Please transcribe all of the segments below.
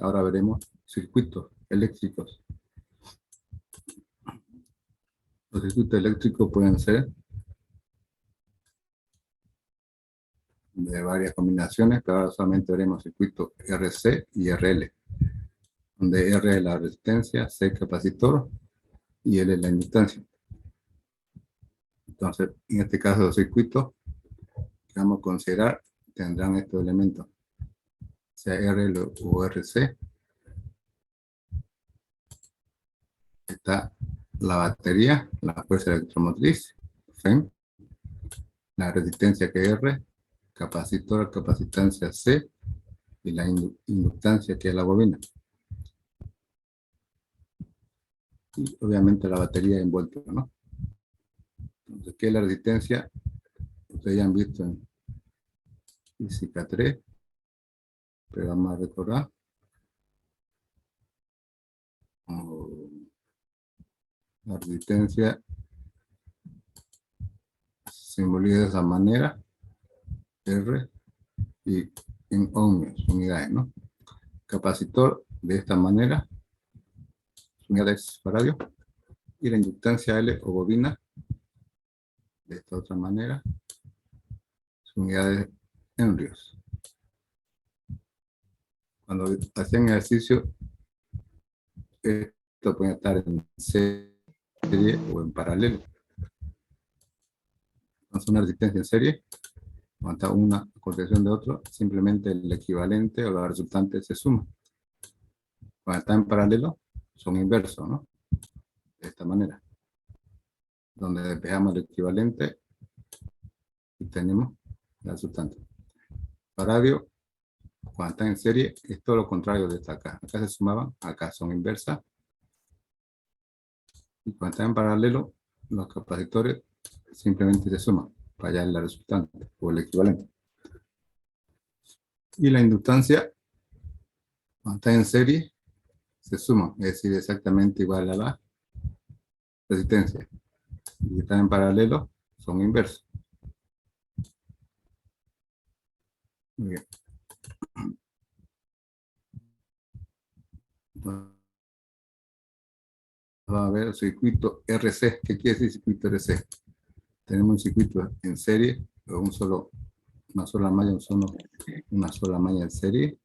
ahora veremos circuitos eléctricos. Los circuitos eléctricos pueden ser de varias combinaciones, pero ahora solamente veremos circuitos RC y RL, donde R es la resistencia, C es capacitor y L es la inductancia. Entonces, en este caso, los circuitos que vamos a considerar tendrán estos elementos, sea RL o RC. Está la batería, la fuerza electromotriz, FEM, la resistencia que es R, capacitor, capacitancia C, y la inductancia que es la bobina. Y obviamente la batería en voltios, ¿no? Entonces, ¿qué es la resistencia? Ustedes ya han visto en física 3, pero vamos a recordar. La resistencia se simboliza de esa manera, R, y en ohmios, unidades, ¿no? Capacitor de esta manera, unidades faradio, y la inductancia L o bobina de esta otra manera, unidades henrios. Cuando hacen ejercicio, esto puede estar en serie o en paralelo. Entonces, una resistencia en serie, cuando está una a continuación de otro, simplemente el equivalente o la resultante se suma. Cuando está en paralelo, son inversos, ¿no? De esta manera. Donde despejamos el equivalente y tenemos la resultante. Radio, cuando está en serie, es todo lo contrario de esta acá. Acá se sumaban, acá son inversas. Y cuando está en paralelo, los capacitores simplemente se suman para hallar la resultante o el equivalente. Y la inductancia, cuando está en serie, se suma, es decir, exactamente igual a la resistencia. Y si están en paralelo, son inversos. Muy bien. Vamos a ver el circuito RC. ¿Qué quiere decir circuito RC? Tenemos un circuito en serie, una sola malla en serie.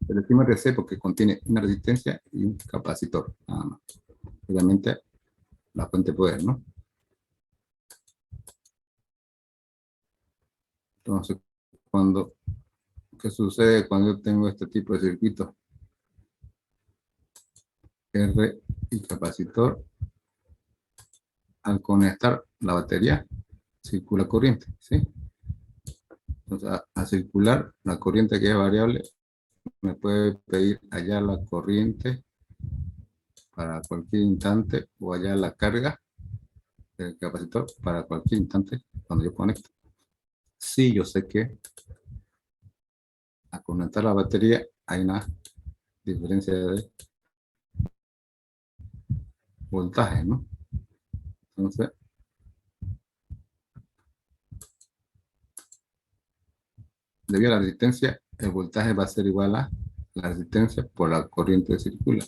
Pero decimos RC porque contiene una resistencia y un capacitor, nada más. Obviamente, la fuente de poder, ¿no? Entonces, ¿qué sucede cuando yo tengo este tipo de circuito? R y capacitor, al conectar la batería, circula corriente, ¿sí? Entonces, a circular la corriente que es variable, me puede pedir hallar la corriente para cualquier instante o hallar la carga del capacitor para cualquier instante cuando yo conecto. Sí, yo sé que a conectar la batería hay una diferencia de voltaje, ¿no? Entonces, debido a la resistencia, el voltaje va a ser igual a la resistencia por la corriente que circula.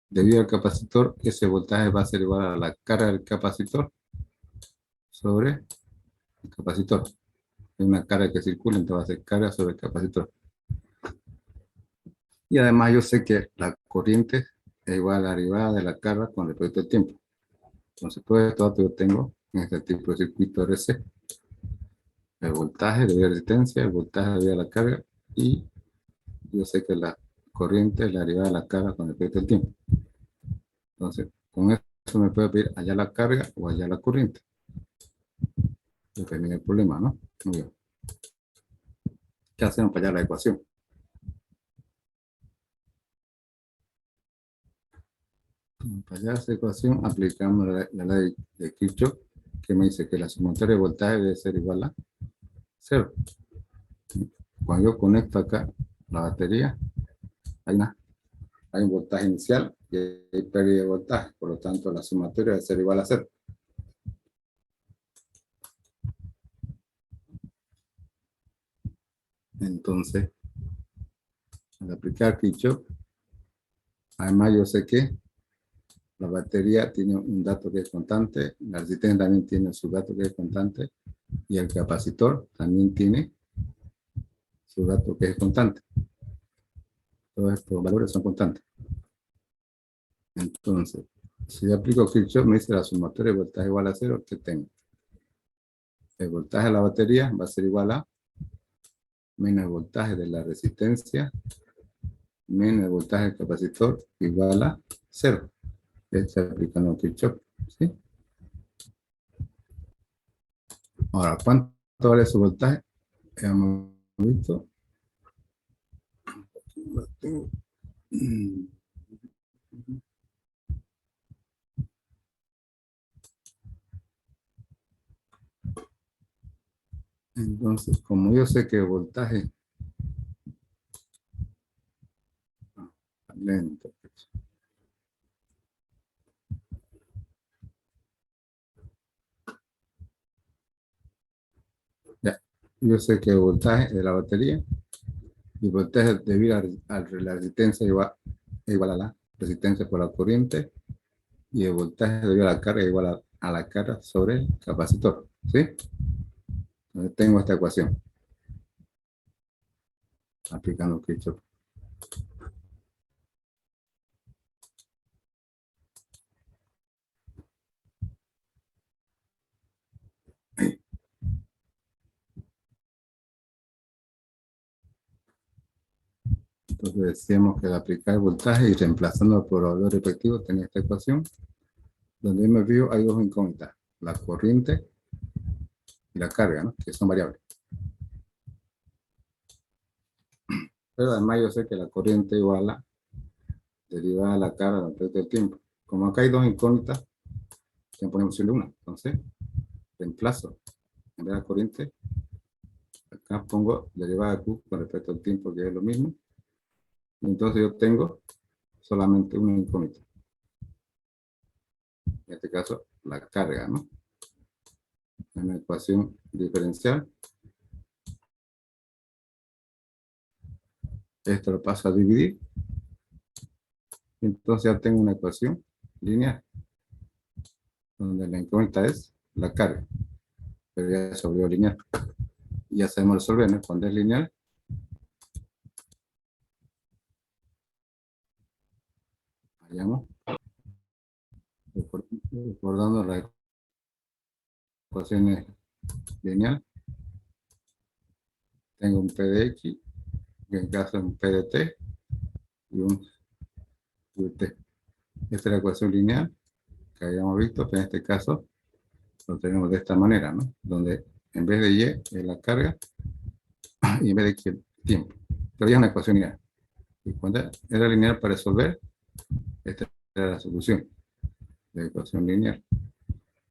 Debido al capacitor, ese voltaje va a ser igual a la carga del capacitor sobre el capacitor. Hay una carga que circula, entonces va a ser carga sobre el capacitor. Y además yo sé que la corriente es igual a la derivada de la carga con respecto al tiempo. Entonces todo esto yo tengo en este tipo de circuito RC. El voltaje debido a la resistencia, el voltaje debido a la carga, y yo sé que la corriente es la derivada de la carga con respecto al tiempo. Entonces, con eso me puede pedir allá la carga o allá la corriente. Depende del problema, ¿no? Muy bien. ¿Qué hacemos para hallar la ecuación? Para hallar esa ecuación aplicamos la ley de Kirchhoff, que me dice que la sumatoria de voltaje debe ser igual a 0. Cuando yo conecto acá la batería, hay un voltaje inicial y hay pérdida de voltaje, por lo tanto la sumatoria debe ser igual a 0. Entonces, Al aplicar Kirchhoff, además yo sé que la batería tiene un dato que es constante, la resistencia también tiene su dato que es constante, y el capacitor también tiene su dato que es constante. Todos estos valores son constantes. Entonces, si yo aplico Kirchhoff, me dice la sumatoria de voltaje igual a cero que tengo. El voltaje de la batería va a ser igual a menos el voltaje de la resistencia menos el voltaje del capacitor igual a cero. Está aplicando Kirchhoff, ¿sí? Ahora, ¿cuánto vale su voltaje? Hemos visto. Entonces, como yo sé que el voltaje lento, ya, yo sé que el voltaje de la batería y el voltaje debido a la resistencia igual a la resistencia por la corriente y el voltaje debido a la carga igual a la carga sobre el capacitor, ¿sí? Entonces tengo esta ecuación aplicando Kirchhoff. Entonces decíamos que al aplicar el voltaje y reemplazándolo por valor respectivo tenía esta ecuación, donde me vio hay dos incógnitas, la corriente y la carga, ¿no? Que son variables. Pero además yo sé que la corriente igual a derivada de la carga respecto del tiempo. Como acá hay dos incógnitas, ya ponemos solo una. Entonces, reemplazo. En vez de la corriente, acá pongo derivada de Q con respecto al tiempo, que es lo mismo. Y entonces yo tengo solamente una incógnita. En este caso, la carga, ¿no? En la ecuación diferencial, esto lo paso a dividir. Entonces ya tengo una ecuación lineal, donde la incógnita es la carga, pero ya se volvió lineal. Y ya sabemos resolver, ¿no? Cuando es lineal, hallamos, recordando las ecuaciones lineal, tengo un P de X, que en caso es un P de T, y un T. Esta es la ecuación lineal que habíamos visto, pero en este caso lo tenemos de esta manera, ¿no? Donde en vez de Y es la carga y en vez de X el tiempo. Pero ya es una ecuación lineal. Y cuando era lineal para resolver, esta era la solución de la ecuación lineal,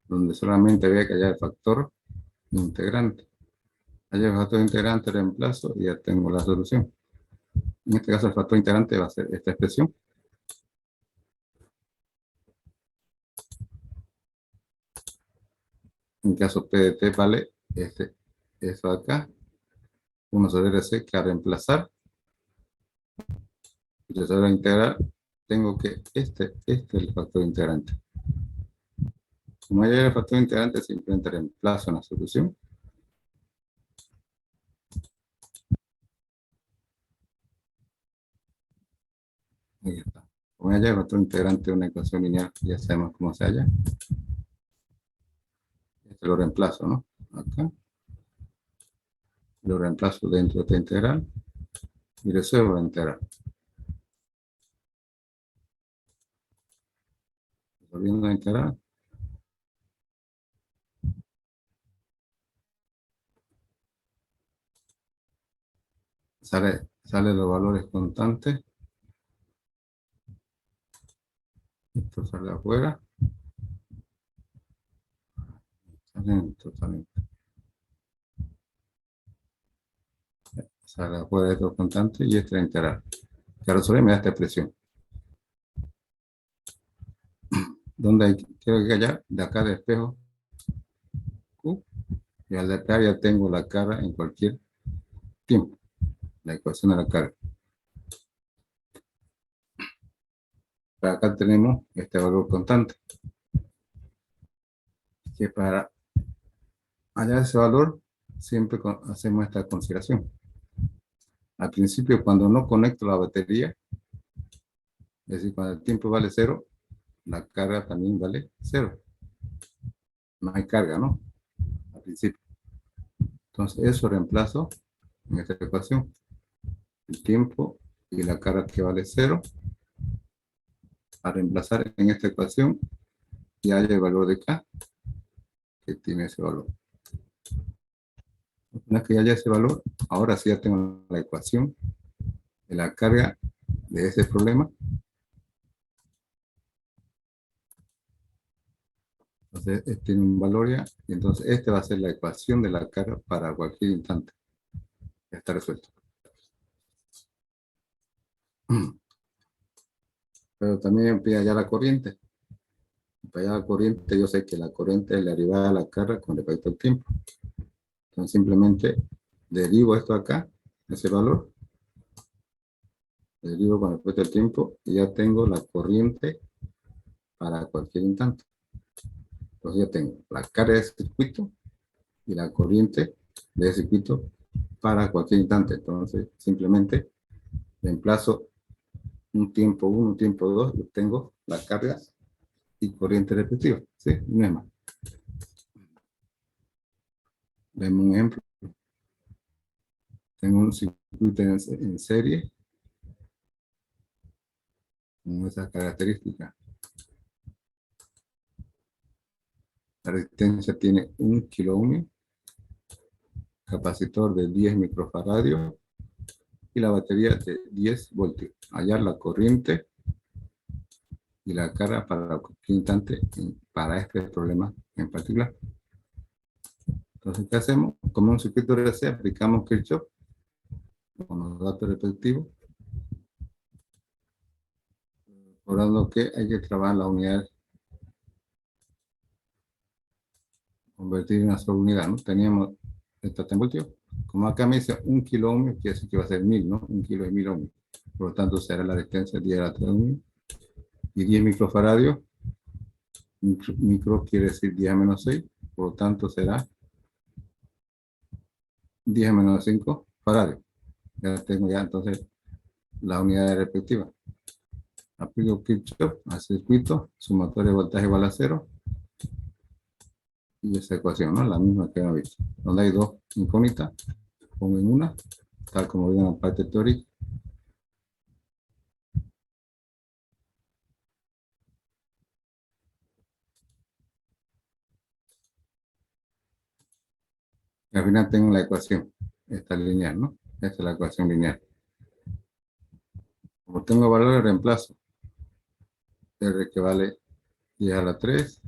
donde solamente había que hallar el factor integrante. Hallar el factor integrante, reemplazo y ya tengo la solución. En este caso el factor integrante va a ser esta expresión. En caso P de T vale esto de acá, 1 sobre RC, que a reemplazar y resolver a integrar, tengo que este es el factor integrante. Como ya era el factor integrante, simplemente reemplazo en la solución. Ahí está. Como ya el factor integrante de una ecuación lineal, ya sabemos cómo se halla. Este lo reemplazo, ¿no? Acá. Lo reemplazo dentro de esta integral y resuelvo la integral. Resolviendo la integral. Sale los valores constantes. Esto sale afuera. Salen. Sale afuera de estos constantes y esta integral. Que resolver me da esta expresión. Donde quiero que haya de acá de espejo Q. Y al de acá ya tengo la carga en cualquier tiempo. La ecuación de la carga. Para acá tenemos este valor constante, que para hallar ese valor siempre hacemos esta consideración. Al principio, cuando no conecto la batería, es decir, cuando el tiempo vale 0, la carga también vale 0. No hay carga, ¿no? Al principio. Entonces, eso reemplazo en esta ecuación. El tiempo y la carga que vale 0. A reemplazar en esta ecuación y hay el valor de K que tiene ese valor. Una vez que haya ese valor, ahora sí ya tengo la ecuación de la carga de ese problema. Entonces, este tiene un valor ya, y entonces este va a ser la ecuación de la carga para cualquier instante. Ya está resuelto. Pero también pide allá la corriente. Para allá la corriente, yo sé que la corriente es la derivada de la carga con respecto al tiempo. Entonces, simplemente derivo esto acá, ese valor, derivo con respecto al tiempo, y ya tengo la corriente para cualquier instante. Entonces ya tengo la carga de ese circuito y la corriente de ese circuito para cualquier instante. Entonces simplemente reemplazo un tiempo 1, un tiempo 2, y obtengo la carga y corriente respectiva. ¿Sí? No es más. Vemos un ejemplo. Tengo un circuito en serie con esas características. La resistencia tiene 1 kilo ohm, capacitor de 10 microfaradios y la batería de 10 voltios. Hallar la corriente y la carga para cualquier instante para este problema en particular. Entonces, ¿qué hacemos? Como un circuito RC, aplicamos Kirchhoff con los datos respectivos, recordando que hay que trabajar la unidad, convertir en una sola unidad, ¿no? Teníamos esta en voltios. Como acá me dice 1 kilo ohm, quiere decir que va a ser 1000, ¿no? 1 kilo es 1000 ohms. Por lo tanto, será la resistencia 10 a la 3 ohms. Y 10 microfaradios, micro quiere decir 10 a menos 6, por lo tanto será 10 a menos 5 faradios. Ya tengo ya entonces la unidad respectiva. Aplico Kirchhoff al circuito, sumatorio de voltaje igual a 0. Y esa ecuación, ¿no? La misma que hemos visto. Donde hay dos incógnitas, pongo en una, tal como viene en la parte teórica. Y al final tengo la ecuación, esta lineal, ¿no? Esta es la ecuación lineal. Como tengo valor de reemplazo, R que vale 10 a la 3,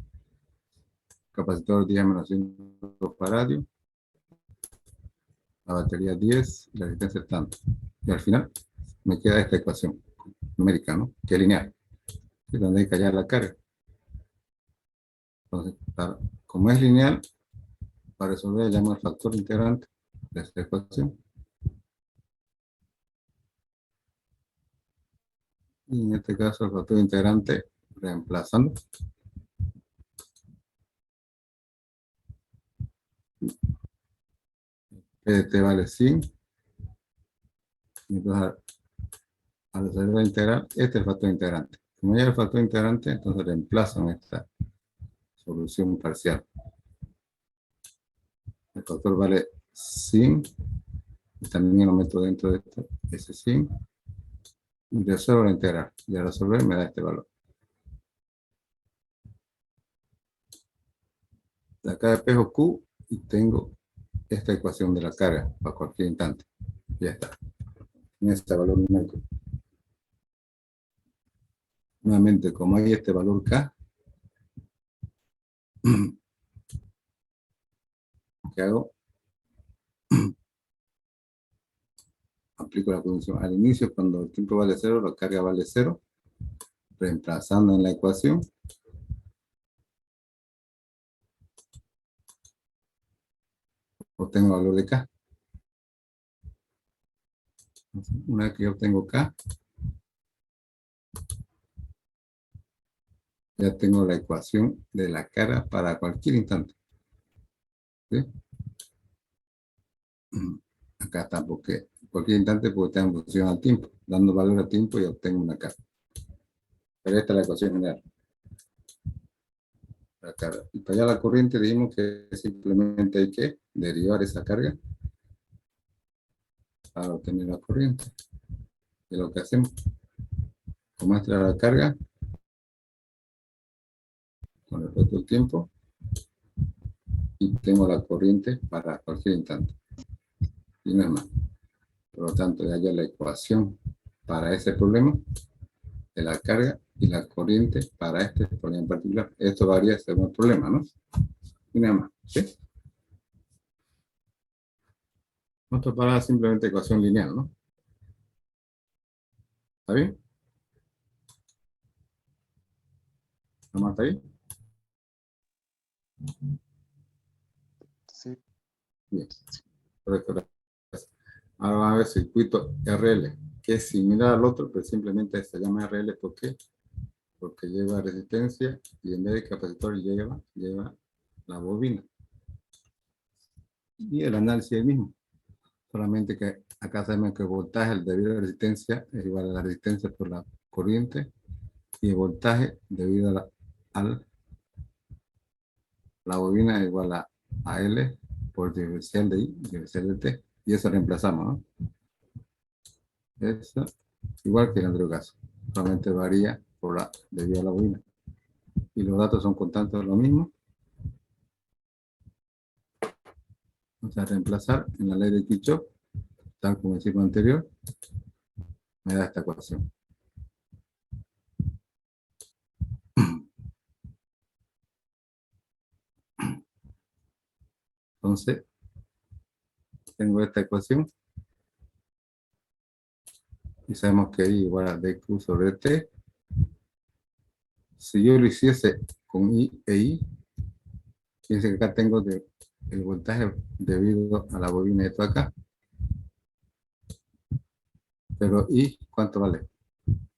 capacitor 10 menos 5 faradios, la batería 10, la resistencia tanto. Y al final me queda esta ecuación numérica, ¿no? Que es lineal, que es donde hay que hallar la carga. Entonces, como es lineal, para resolver llamo al factor integrante de esta ecuación. Y en este caso el factor integrante reemplazando. T vale 100. Entonces al resolver la integral, este es el factor integrante. Como ya es el factor integrante, entonces reemplazo en esta solución parcial. El factor vale 100. Y también lo meto dentro de ese 100. Y resuelvo la integral. Y al resolver me da este valor. De acá despejo Q y tengo esta ecuación de la carga para cualquier instante. Ya está. En este valor numérico. Nuevamente, como hay este valor K, ¿qué hago? Aplico la condición al inicio, cuando el tiempo vale 0, la carga vale 0, reemplazando en la ecuación. Obtengo el valor de K. Una vez que yo obtengo K, ya tengo la ecuación de la carga para cualquier instante. ¿Sí? Acá está, porque cualquier instante puede estar en función al tiempo. Dando valor al tiempo y obtengo una carga. Pero esta es la ecuación general. La carga. Y para allá la corriente dijimos que simplemente hay que derivar esa carga para obtener la corriente. Y lo que hacemos, como esta la carga, con respecto al tiempo, y tengo la corriente para cualquier instante. Y no es más. Por lo tanto, ya hay la ecuación para ese problema de la carga y la corriente para este problema en particular. Esto varía según el problema, ¿no? Y nada más. ¿Sí? Esto para simplemente ecuación lineal, ¿no? ¿Está bien? ¿Nada más está ahí? Sí. Bien. Correcto. Ahora vamos a ver circuito RL, que es similar al otro, pero simplemente se llama RL. ¿Por qué? Porque lleva resistencia y en vez de capacitor lleva la bobina. Y el análisis es el mismo. Solamente que acá sabemos que el voltaje, el debido a la resistencia, es igual a la resistencia por la corriente y el voltaje debido a la bobina es igual a L por diferencial de I, diferencial de T. Y eso reemplazamos, ¿no? Eso, igual que en el otro caso. Solamente varía por debido a la bobina. Y los datos son constantes, lo mismo. Vamos a reemplazar en la ley de Kirchhoff, tal como decimos anterior, me da esta ecuación. Entonces, tengo esta ecuación y sabemos que I igual a dQ sobre T. Si yo lo hiciese con I e I, fíjense que acá tengo el voltaje debido a la bobina de todo acá. Pero I, ¿cuánto vale?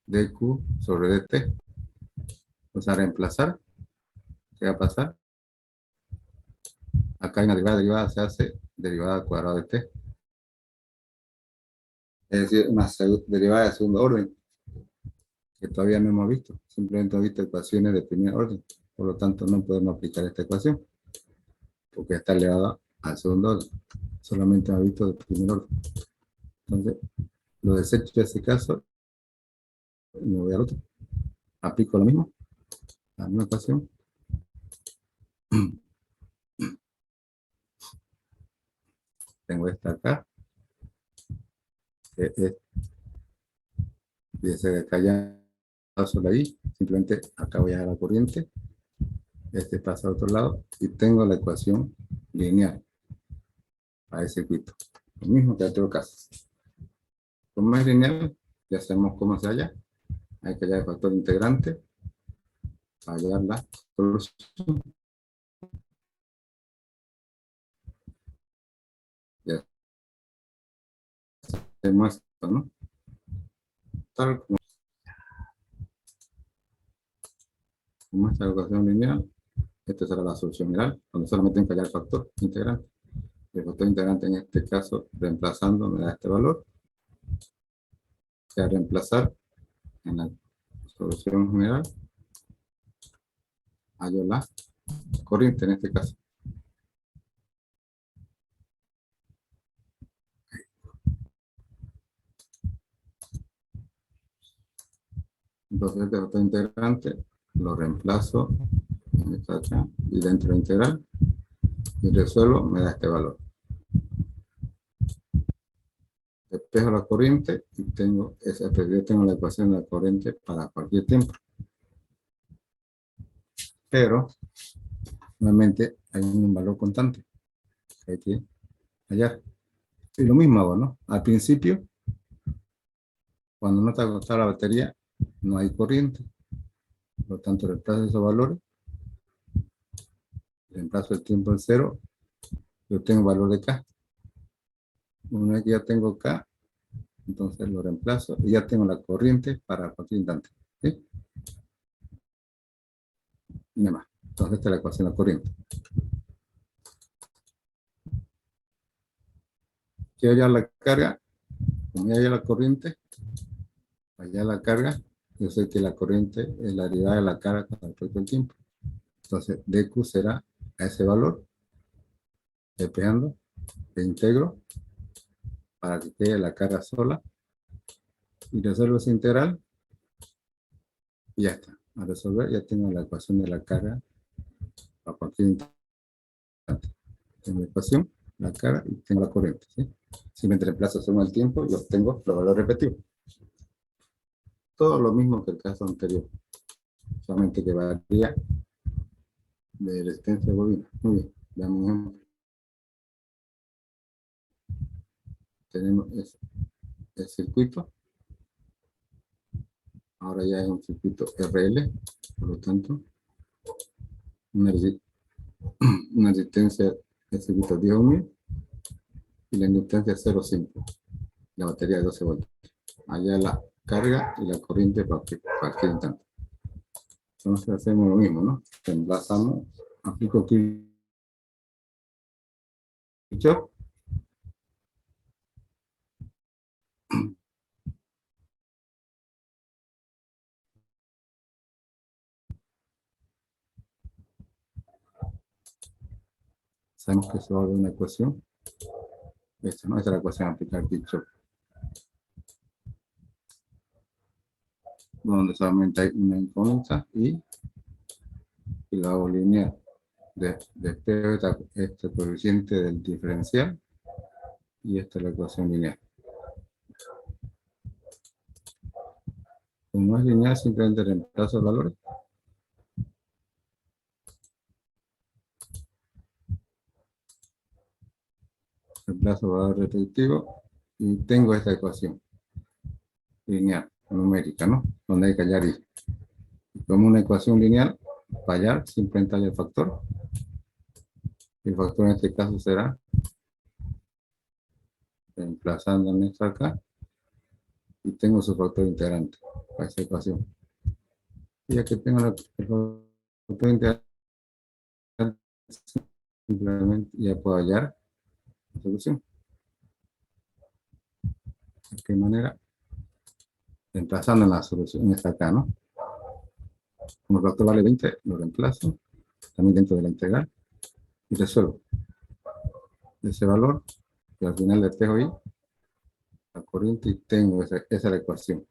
dQ sobre dt. Vamos a reemplazar. ¿Qué va a pasar? Acá hay una derivada se hace derivada al cuadrado de t. Es decir, una derivada de segundo orden, que todavía no hemos visto. Simplemente hemos visto ecuaciones de primer orden. Por lo tanto, no podemos aplicar esta ecuación, porque está elevada al segundo orden. Solamente hemos visto de primer orden. Entonces, lo desecho en ese caso y me voy al otro. Aplico lo mismo, la misma ecuación. Tengo esta acá, que es, fíjense que acá ya paso la I, simplemente acá voy a dar la corriente, este pasa a otro lado y tengo la ecuación lineal para el circuito. Lo mismo que en otro caso. Como es lineal, ya sabemos cómo se halla. Hay que hallar el factor integrante para hallar la solución. Ya hacemos esto, ¿no? Tal como esta ecuación lineal, esta será la solución general, donde solamente tengo que hallar el factor integrante. El factor integrante en este caso, reemplazando, me da este valor. Que a reemplazar en la solución general, hallo la corriente en este caso. Entonces este factor integrante lo reemplazo en esta acá, y dentro de la integral y resuelvo, me da este valor. Despejo la corriente y yo tengo la ecuación de la corriente para cualquier tiempo. Pero nuevamente hay un valor constante que hay que hallar. Y lo mismo hago, ¿no? Al principio, cuando no está agotada la batería, no hay corriente. Por lo tanto, reemplazo esos valores, reemplazo el tiempo en cero, yo tengo valor de K. Una vez que ya tengo K, entonces lo reemplazo y ya tengo la corriente para cualquier instante. ¿Sí? nada más. Entonces esta es la ecuación de la corriente. Quiero hallar la carga, como ya hay la corriente, allá la carga, yo sé que la corriente es la derivada de la carga con respecto al tiempo. Entonces, dq será a ese valor, despejando, de integro, para que quede la carga sola, y resuelvo esa integral, y ya está. Al resolver, ya tengo la ecuación de la carga a cualquier instante. Tengo la ecuación, la carga, y tengo la corriente, ¿sí? Simplemente reemplazo según el tiempo y obtengo los valores repetidos. Todo lo mismo que el caso anterior, solamente que varía de resistencia de bobina. Muy bien, veamos un ejemplo. Tenemos el circuito, ahora ya es un circuito RL, por lo tanto, una, una resistencia del circuito 10 ohms y la inductancia 0,5, la batería de 12 voltios. Allá la carga y la corriente para cualquier instante. Entonces hacemos lo mismo, ¿no? Reemplazamos, aplico Kirchhoff. Sabemos que se va a dar una ecuación. Esta, ¿no? Esta es la ecuación a aplicar Kirchhoff. Donde solamente hay una incógnita y lo hago lineal. Despego este coeficiente del diferencial y esta es la ecuación lineal. Como no es lineal, simplemente reemplazo valores. Reemplazo valor repetitivo y tengo esta ecuación lineal, numérica, ¿no? Donde hay que hallar y. Como una ecuación lineal, para hallar, simplemente hay el factor. El factor en este caso será, reemplazando en esto acá, y tengo su factor integrante para esa ecuación. Y ya que tengo el factor integrante, simplemente ya puedo hallar la solución. ¿De qué manera? Reemplazando en la solución, esta acá, ¿no? Como el factor vale 20, lo reemplazo, también dentro de la integral, y resuelvo ese valor, y al final despejo ahí la corriente, y tengo esa es la ecuación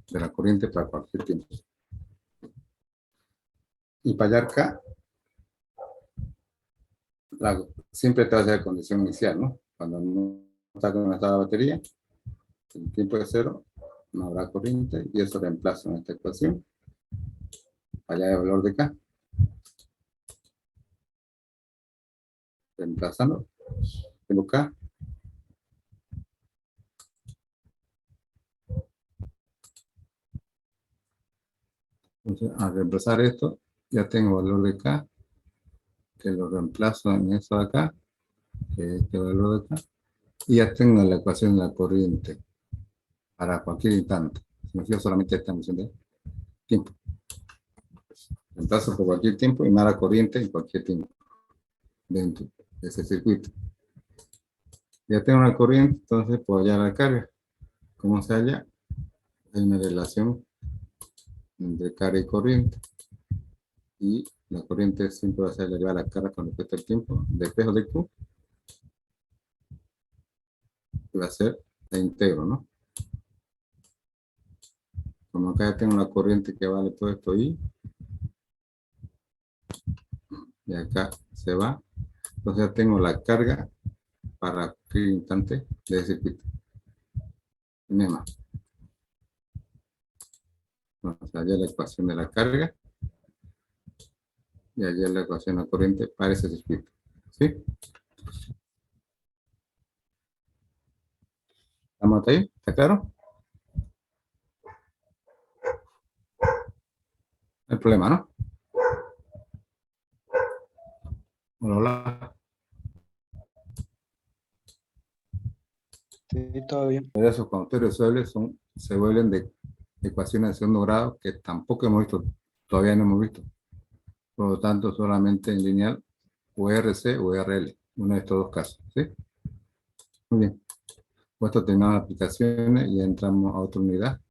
de la corriente para cualquier tiempo. Y para hallar K, siempre te va a ser condición inicial, ¿no? Cuando no está conectada la batería, el tiempo es 0, no habrá corriente, y eso reemplazo en esta ecuación, allá el valor de K. Reemplazando, tengo K. Entonces, al reemplazar esto, ya tengo valor de K, que lo reemplazo en eso de acá, que es este valor de acá, y ya tengo la ecuación de la corriente para cualquier instante. Si me fijo solamente esta función de tiempo. Reemplazo por cualquier tiempo y me da la corriente en cualquier tiempo dentro de ese circuito. Ya tengo una corriente, entonces puedo hallar la carga. ¿Cómo se halla? Hay una relación entre carga y corriente. Y la corriente siempre va a ser elevada a la carga con respecto al tiempo. Despejo de Q. Y va a ser la integro, ¿no? Como acá ya tengo una corriente que vale todo esto y acá se va. Entonces ya tengo la carga para cualquier instante de ese circuito. Misma. Entonces allá la ecuación de la carga y allá la ecuación de la corriente para ese circuito. ¿Sí? ¿Estamos hasta ahí? ¿Está claro? El problema, ¿no? Hola, hola. Sí, todo bien. Por eso cuando usted resuelve se vuelven de ecuaciones de segundo grado que tampoco hemos visto, todavía no hemos visto. Por lo tanto, solamente en lineal URC o URL, uno de estos dos casos, ¿sí? Muy bien. Puesto terminamos las aplicaciones y ya entramos a otra unidad.